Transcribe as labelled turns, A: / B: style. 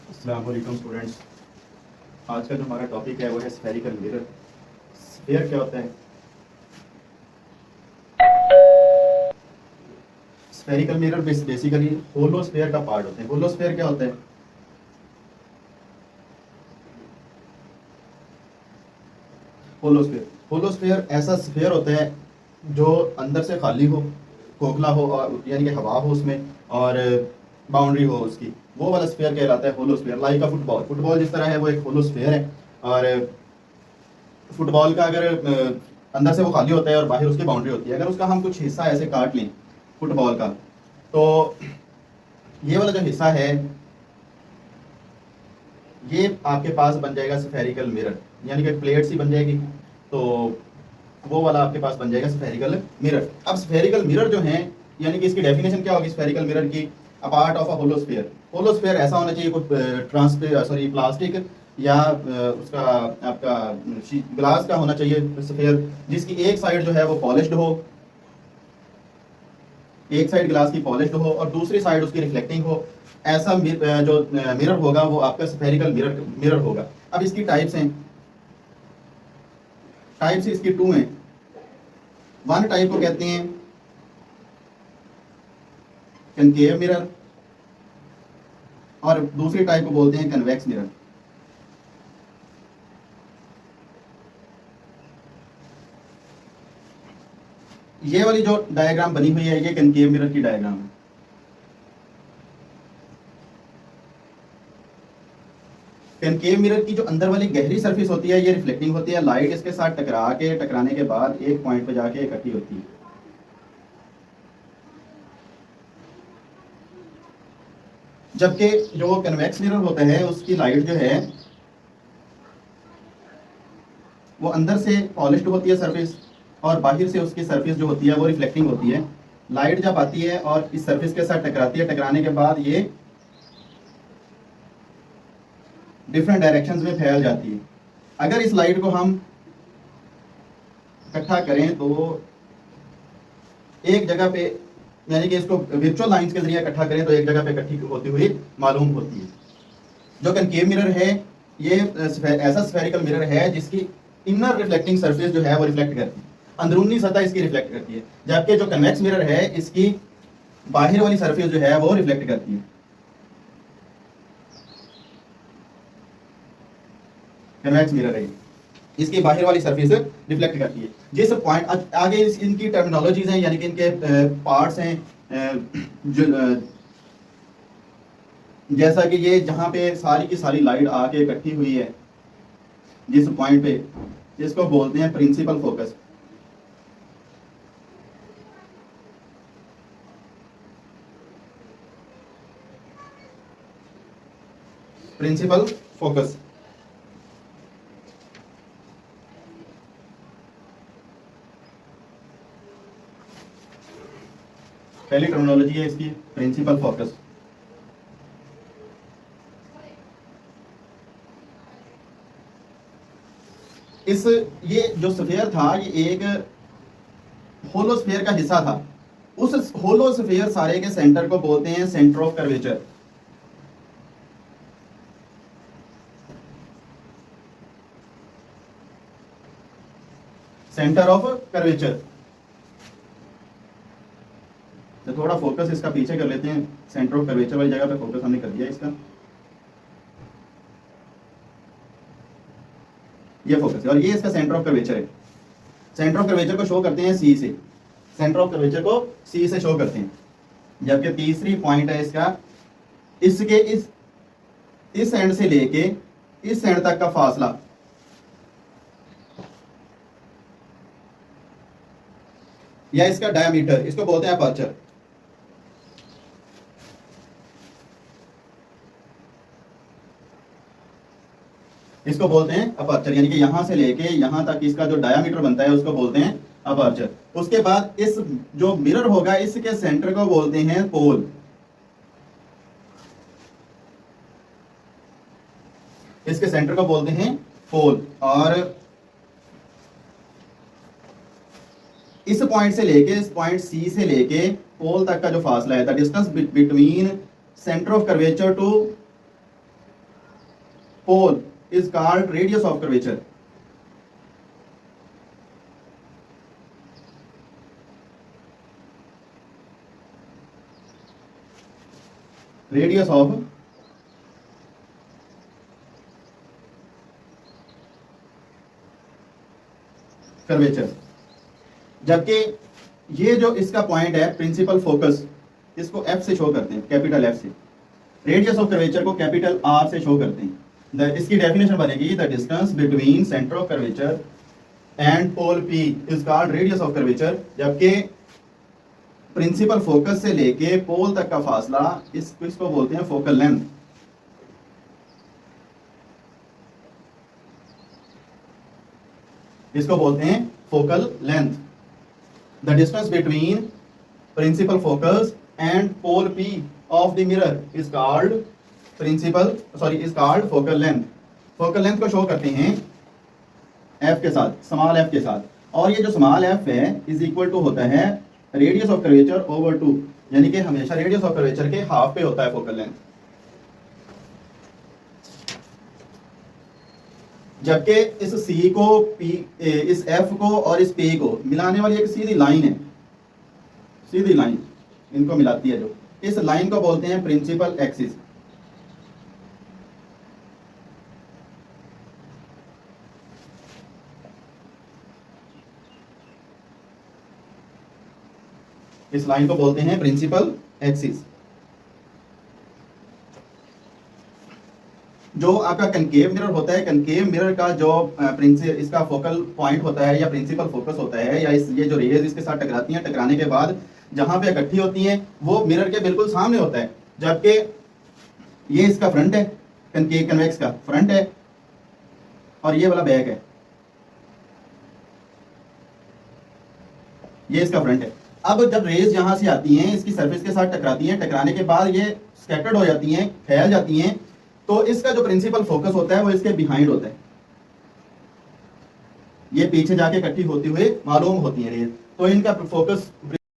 A: अस्सलाम वालेकुम स्टूडेंट्स। आज का जो हमारा टॉपिक है वो है स्फेरिकल मिरर। स्फेयर क्या होता है? Spherical mirror basically hollow sphere का पार्ट होते हैं। होलो स्फेयर क्या होता है? होलो स्फेयर ऐसा स्फेयर होता है जो अंदर से खाली हो, खोखला हो, और यानी कि हवा हो उसमें, और बाउंड्री हो उसकी, वो वाला स्फेयर कहलाता है होलो स्फेयर। लाइक का फुटबॉल, फुटबॉल जिस तरह है वो एक होलो स्फेयर है। और फुटबॉल का अगर अंदर से वो खाली होता है और बाहर उसकी बाउंड्री होती है, अगर उसका हम कुछ हिस्सा ऐसे काट लें फुटबॉल का, तो ये वाला जो हिस्सा है ये आपके पास बन जाएगा स्फेरिकल मिरर, यानी कि प्लेट सी बन जाएगी। तो वो वाला आपके पास बन जाएगा स्फेरिकल मिरर। अब स्फेरिकल मिरर जो है, यानी कि इसकी डेफिनेशन क्या होगी स्फेरिकल मिरर की? A part of a hollow sphere. Hollow sphere ऐसा होना चाहिए कुछ प्लास्टिक या उसका आपका ग्लास का होना चाहिए स्फेयर, जिसकी एक साइड जो है वो पॉलिश्ड हो, एक साइड ग्लास की पॉलिश्ड हो और दूसरी साइड उसकी रिफ्लेक्टिंग हो। ऐसा जो मिरर होगा वो आपका स्फेरिकल मिरर मिरर होगा। अब इसकी टाइप्स हैं, टाइप्स इसकी टू हैं। वन टाइप को कहते हैं कनकेव मिरर और दूसरी टाइप को बोलते हैं कन्वेक्स मिरर। ये वाली जो डायग्राम बनी हुई है ये कनकेव मिरर की डायग्राम है। कनकेव मिरर की जो अंदर वाली गहरी सरफेस होती है ये रिफ्लेक्टिंग होती है, लाइट इसके साथ टकराने के बाद एक पॉइंट पे जाके इकट्ठी होती है। जबकि जो कन्वेक्स मिरर होता है उसकी लाइट जो है वो अंदर से पॉलिश्ड होती है सरफेस, और बाहर से उसकी सरफेस जो होती है वो रिफ्लेक्टिंग होती है। लाइट जब आती है और इस सरफेस के साथ टकराती है, टकराने के बाद ये डिफरेंट डायरेक्शंस में फैल जाती है। अगर इस लाइट को हम इकट्ठा करें तो एक जगह पे, यानी कि इसको वर्चुअल लाइंस के जरिए इकट्ठा करें तो एक जगह पे इकट्ठी होती हुई मालूम होती है। जो कनकेव मिरर है ये ऐसा स्फेरिकल मिरर है जिसकी इनर रिफ्लेक्टिंग सरफेस जो है वो रिफ्लेक्ट करती है, अंदरूनी सतह इसकी रिफ्लेक्ट करती है। जबकि जो कन्वेक्स मिरर है इसकी बाहर वाली सरफेस जो है वो रिफ्लेक्ट करती है। कन्वेक्स मिरर है, इसकी बाहर वाली सरफेस रिफ्लेक्ट करती है। जिस पॉइंट आगे इनकी टर्मिनोलॉजीज हैं, यानी कि इनके पार्ट्स हैं, जो जैसा कि ये जहाँ पे सारी की सारी लाइट आके इकट्ठी हुई है जिस पॉइंट पे, इसको बोलते हैं प्रिंसिपल फोकस। प्रिंसिपल फोकस पहली टर्मिनोलॉजी है इसकी, प्रिंसिपल फोकस। इस ये जो स्फेयर था ये एक होलो स्फेयर का हिस्सा था। उस होलो स्फेयर सारे के सेंटर को बोलते हैं centre of curvature. Centre of curvature. तो थोड़ा फोकस इसका पीछे कर लेते हैं, सेंटर ऑफ कर्वेचर वाली जगह पे फोकस हमने कर दिया इसका। ये फोकस है और ये इसका सेंटर ऑफ कर्वेचर है। सेंटर ऑफ कर्वेचर को शो करते हैं सी से, सेंटर ऑफ कर्वेचर को सी से शो करते हैं। जबकि तीसरी पॉइंट है इसका, इसके इस एंड से लेके इस एंड तक का फासला, या इसका डायमीटर, इसको बोलते हैं अपर्चर। इसको बोलते हैं अपर्चर, यानी कि यहां से लेके यहां तक इसका जो डायामीटर बनता है उसको बोलते हैं अपर्चर। उसके बाद इस जो मिरर होगा इसके सेंटर को बोलते हैं पोल। इसके सेंटर को बोलते हैं पोल। और इस पॉइंट से लेके, इस पॉइंट सी से लेके पोल तक का जो फासला है, the distance between centre of curvature to pole is called radius of curvature. Radius of curvature. जबकि ये जो इसका पॉइंट है प्रिंसिपल फोकस, इसको एफ से शो करते हैं, कैपिटल एफ से। रेडियस ऑफ कर्वेचर को कैपिटल आर से शो करते हैं। इसकी डेफिनेशन बनेगी the distance between centre of curvature and pole P is called radius of curvature. जबकि प्रिंसिपल फोकस से लेके पोल तक का फासला इसको बोलते हैं फोकल लेंथ। इसको बोलते हैं focal length. The distance between principal focus and pole P of the mirror is called focal length. Focal length को शो करते हैं एफ के साथ, स्मॉल एफ के साथ। और ये जो स्मॉल एफ है इज इक्वल टू होता है रेडियस ऑफ कर्वेचर ओवर 2, यानी कि हमेशा रेडियस ऑफ कर्वेचर के हाफ पे होता है फोकल लेंथ। जबकि इस सी को पी, इस एफ को और इस पी को मिलाने वाली एक सीधी लाइन है, सीधी लाइन इनको मिलाती है, जो इस लाइन को बोलते हैं प्रिंसिपल एक्सिस। इस लाइन को बोलते हैं प्रिंसिपल एक्सिस। जो आपका कनकेव मिरर होता है, कनकेव मिरर का जो इसका फोकल पॉइंट होता है या प्रिंसिपल फोकस होता है, या ये जो रेज इसके साथ टकराती हैं, टकराने के बाद जहां पे इकट्ठी होती हैं वो मिरर के बिल्कुल सामने होता है। जबकि ये इसका फ्रंट है, कनकेव कन्वेक्स का फ्रंट है, और ये वाला बैक है, ये इसका फ्रंट है। अब जब रेज यहां से आती हैं, इसकी सरफेस के साथ टकराती हैं, टकराने के बाद ये स्कैटर्ड हो जाती हैं, फैल जाती हैं, तो इसका जो प्रिंसिपल फोकस होता है वो इसके बिहाइंड होता है। ये पीछे जाके इकट्ठी होती हुई मालूम होती है रेज, तो इनका फोकस